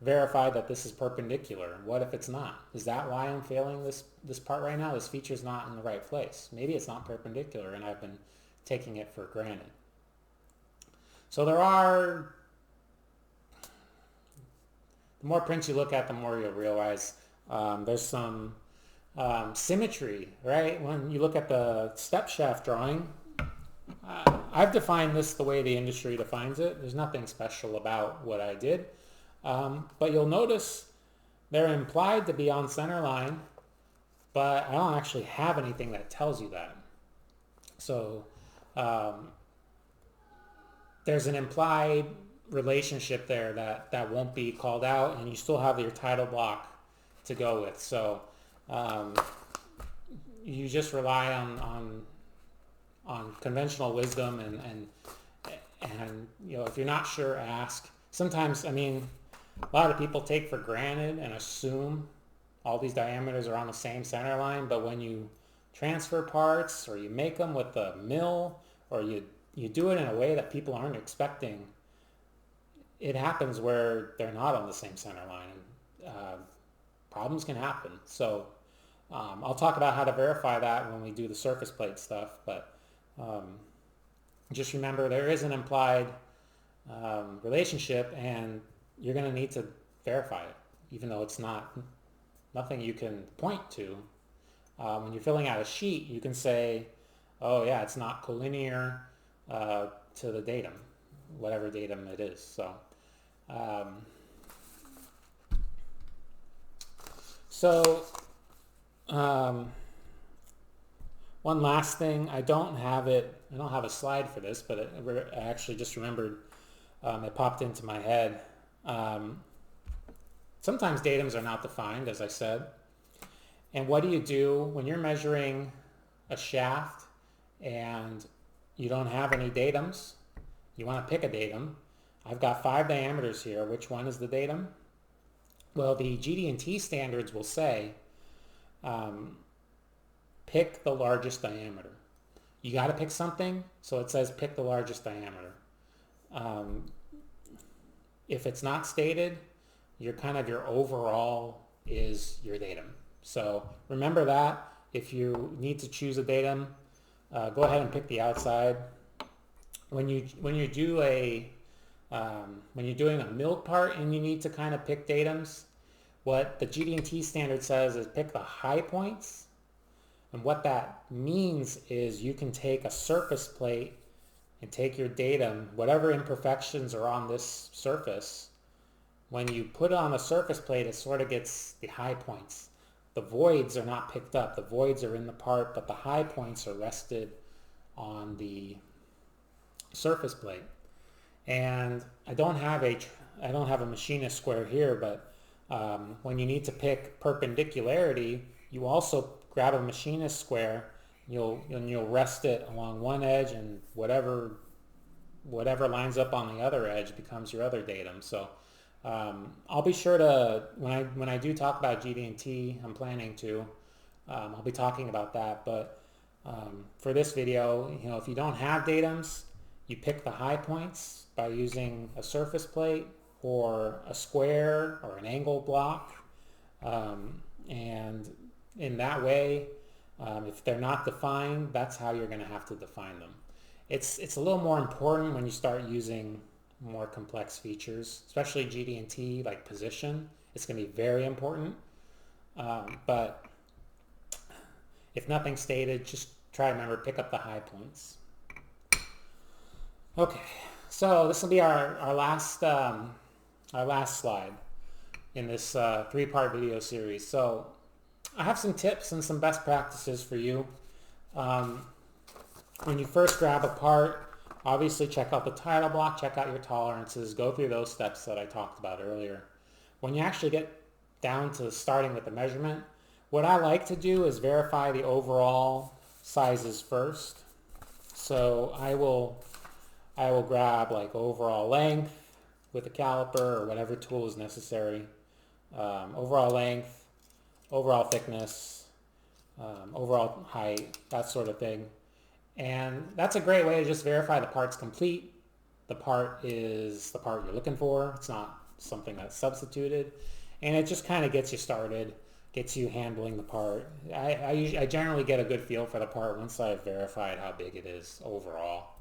verified that this is perpendicular. What if it's not? Is that why I'm failing this part right now? This feature's not in the right place. Maybe it's not perpendicular and I've been taking it for granted. So there are, the more prints you look at, the more you'll realize there's some symmetry, right? When you look at the step shaft drawing, I've defined this the way the industry defines it. There's nothing special about what I did. But you'll notice they're implied to be on center line, but I don't actually have anything that tells you that. So there's an implied relationship there that won't be called out, and you still have your title block to go with. So you just rely on conventional wisdom, and you know, if you're not sure, ask. Sometimes, I mean, a lot of people take for granted and assume all these diameters are on the same center line, but when you transfer parts, or you make them with the mill, or you do it in a way that people aren't expecting, it happens where they're not on the same center line, and problems can happen. So I'll talk about how to verify that when we do the surface plate stuff, but just remember there is an implied relationship, and you're going to need to verify it, even though it's nothing you can point to. When you're filling out a sheet, you can say, oh yeah, it's not collinear to the datum, whatever datum it is. So one last thing, I don't have a slide for this, but I actually just remembered, it popped into my head. Sometimes datums are not defined, as I said. And what do you do when you're measuring a shaft and you don't have any datums? You want to pick a datum. I've got 5 diameters here. Which one is the datum? Well, the GD&T standards will say pick the largest diameter. You got to pick something, so it says pick the largest diameter. If it's not stated, your overall is your datum. So remember that. If you need to choose a datum, go ahead and pick the outside. When you're doing a milled part and you need to kind of pick datums, what the GD&T standard says is pick the high points. And what that means is you can take a surface plate and take your datum, whatever imperfections are on this surface. When you put it on a surface plate, it sort of gets the high points. The voids are not picked up. The voids are in the part, but the high points are rested on the surface plate. And I don't have a machinist square here, but when you need to pick perpendicularity, you also grab a machinist square. You'll rest it along one edge, and whatever lines up on the other edge becomes your other datum. So I'll be sure to, when I do talk about GD&T, I'm planning to, I'll be talking about that. But for this video, if you don't have datums, you pick the high points by using a surface plate, or a square or an angle block. And in that way, if they're not defined, that's how you're going to have to define them. It's a little more important when you start using more complex features, especially GD&T, like position. It's going to be very important. But if nothing's stated, just try to remember, pick up the high points. Okay, so this will be our last slide in this 3-part video series. So I have some tips and some best practices for you. When you first grab a part, obviously check out the title block, check out your tolerances, go through those steps that I talked about earlier. When you actually get down to starting with the measurement, what I like to do is verify the overall sizes first. So I will grab like overall length with a caliper or whatever tool is necessary, overall length, overall thickness, overall height, that sort of thing. And that's a great way to just verify the part's complete. The part is the part you're looking for. It's not something that's substituted. And it just kind of gets you started, gets you handling the part. I generally get a good feel for the part once I've verified how big it is overall.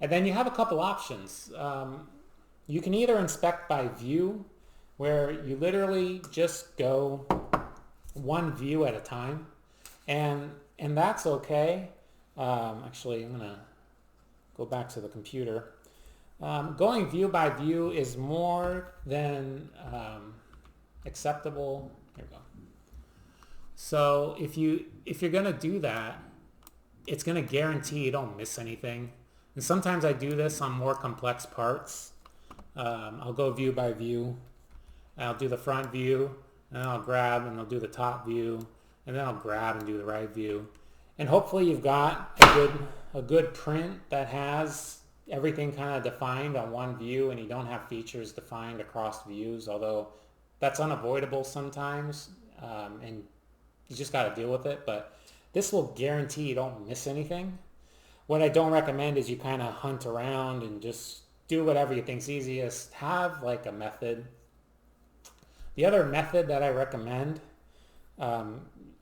And then you have a couple options. You can either inspect by view, where you literally just go one view at a time. And that's okay. Actually, I'm going to go back to the computer. Going view by view is more than acceptable. Here we go. So if you're going to do that, it's going to guarantee you don't miss anything. And sometimes I do this on more complex parts. I'll go view by view. I'll do the front view, and then I'll grab and I'll do the top view, and then I'll grab and do the right view. And hopefully you've got a good print that has everything kind of defined on one view, and you don't have features defined across views, although that's unavoidable sometimes, and you just got to deal with it. But this will guarantee you don't miss anything. What I don't recommend is you kind of hunt around and just do whatever you think's easiest. Have like a method. The other method that I recommend,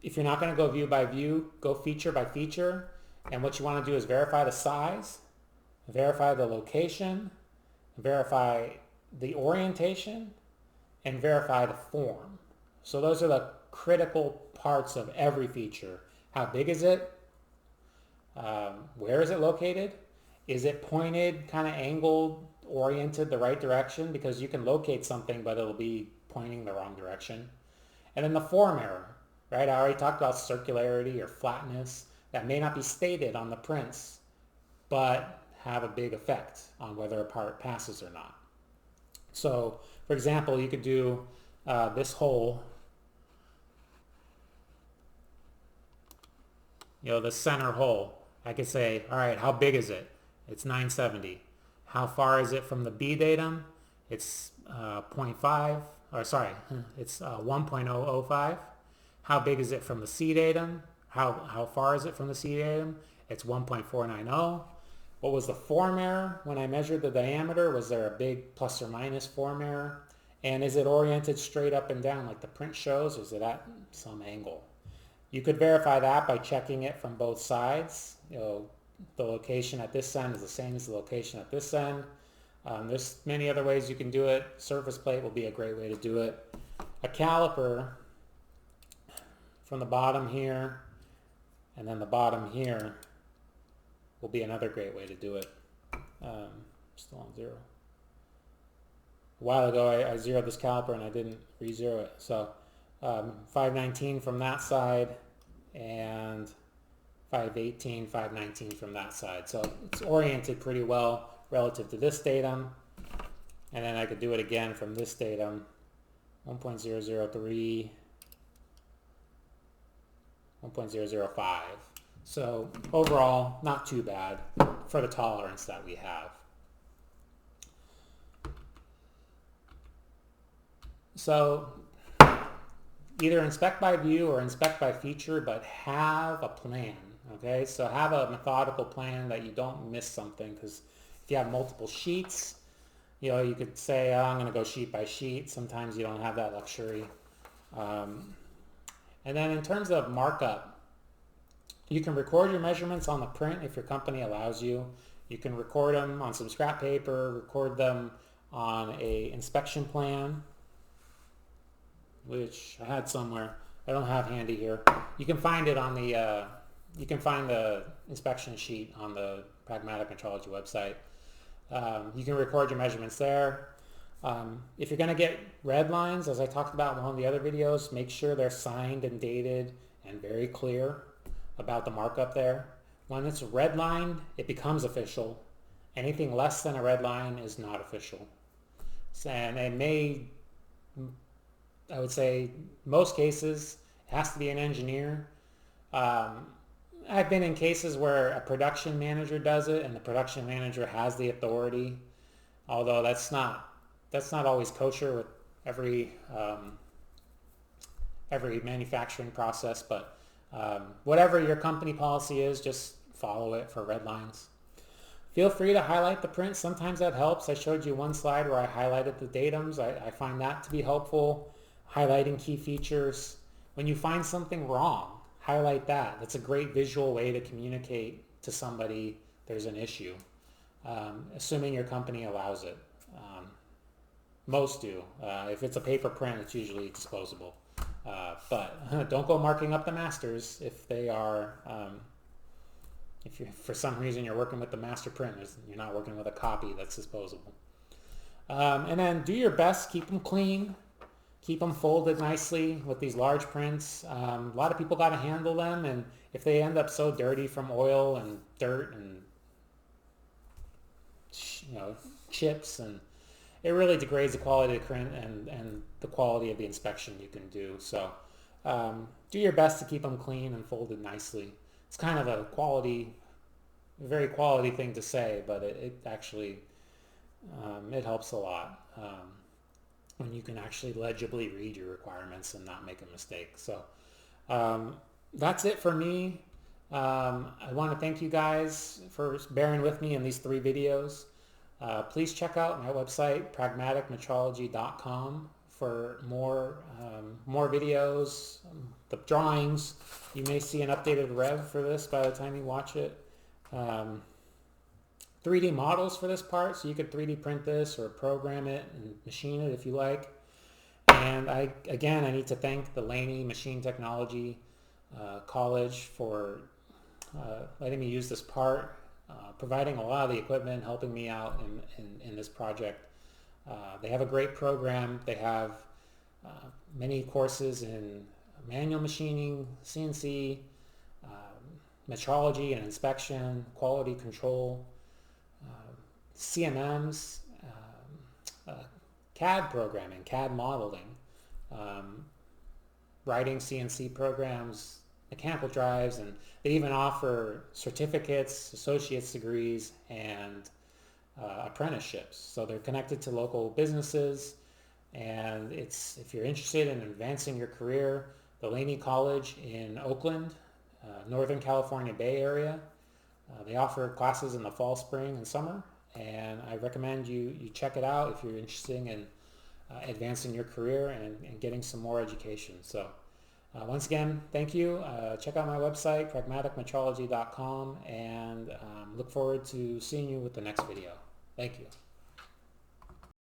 if you're not going to go view by view, go feature by feature. And what you want to do is verify the size, verify the location, verify the orientation, and verify the form. So those are the critical parts of every feature. How big is it? Where is it located? Is it pointed, kind of angled, oriented the right direction? Because you can locate something, but it'll be pointing the wrong direction. And then the form error, right? I already talked about circularity or flatness. That may not be stated on the prints, but have a big effect on whether a part passes or not. So, for example, you could do this hole, the center hole. I could say, all right, how big is it? It's 970. How far is it from the B datum? It's 0.5, or sorry, it's 1.005. How big is it from the C datum? How far is it from the C datum? It's 1.490. What was the form error when I measured the diameter? Was there a big plus or minus form error? And is it oriented straight up and down like the print shows, or is it at some angle? You could verify that by checking it from both sides. The location at this end is the same as the location at this end. There's many other ways you can do it. Surface plate will be a great way to do it. A caliper from the bottom here and then the bottom here will be another great way to do it. Still on 0. A while ago I zeroed this caliper and I didn't re-zero it. So 519 from that side and 518, 519 from that side. So it's oriented pretty well relative to this datum. And then I could do it again from this datum, 1.003, 1.005. So overall, not too bad for the tolerance that we have. So either inspect by view or inspect by feature, but have a plan. Okay, so have a methodical plan that you don't miss something, because if you have multiple sheets, You could say, oh, I'm going to go sheet by sheet. Sometimes you don't have that luxury. And then in terms of markup, you can record your measurements on the print if your company allows you. You can record them on some scrap paper, record them on a inspection plan, which I had somewhere. I don't have handy here. You can find it on the you can find the inspection sheet on the Pragmatic Metrology website. You can record your measurements there. If you're going to get red lines, as I talked about in one of the other videos, make sure they're signed and dated and very clear about the markup there. When it's redlined, it becomes official. Anything less than a red line is not official. And it may, I would say, most cases, it has to be an engineer. I've been in cases where a production manager does it, and the production manager has the authority. Although that's not always kosher with every manufacturing process. But whatever your company policy is, just follow it for red lines. Feel free to highlight the print. Sometimes that helps. I showed you one slide where I highlighted the datums. I find that to be helpful. Highlighting key features. When you find something wrong, highlight that. That's a great visual way to communicate to somebody there's an issue, assuming your company allows it. Most do. If it's a paper print, it's usually disposable. But don't go marking up the masters if they are, if for some reason you're working with the master print, you're not working with a copy that's disposable. And then do your best, keep them clean. Keep them folded nicely with these large prints. A lot of people got to handle them, and if they end up so dirty from oil and dirt and chips, and it really degrades the quality of the print and the quality of the inspection you can do. So do your best to keep them clean and folded nicely. It's kind of a very quality thing to say, but it actually it helps a lot. When you can actually legibly read your requirements and not make a mistake. So that's it for me. I want to thank you guys for bearing with me in these 3 videos. Please check out my website, pragmaticmetrology.com, for more videos, the drawings. You may see an updated rev for this by the time you watch it. 3D models for this part, so you could 3D print this or program it and machine it if you like. And I need to thank the Laney Machine Technology College for letting me use this part, providing a lot of the equipment, helping me out in this project. They have a great program. They have many courses in manual machining, CNC, metrology and inspection, quality control, CMMs, CAD programming, CAD modeling, writing CNC programs, mechanical drives, and they even offer certificates, associate's degrees, and apprenticeships. So they're connected to local businesses, and if you're interested in advancing your career, the Laney College in Oakland, Northern California Bay Area, they offer classes in the fall, spring, and summer. And I recommend you check it out if you're interested in advancing your career and getting some more education. So once again, thank you. Check out my website, pragmaticmetrology.com, and look forward to seeing you with the next video. Thank you.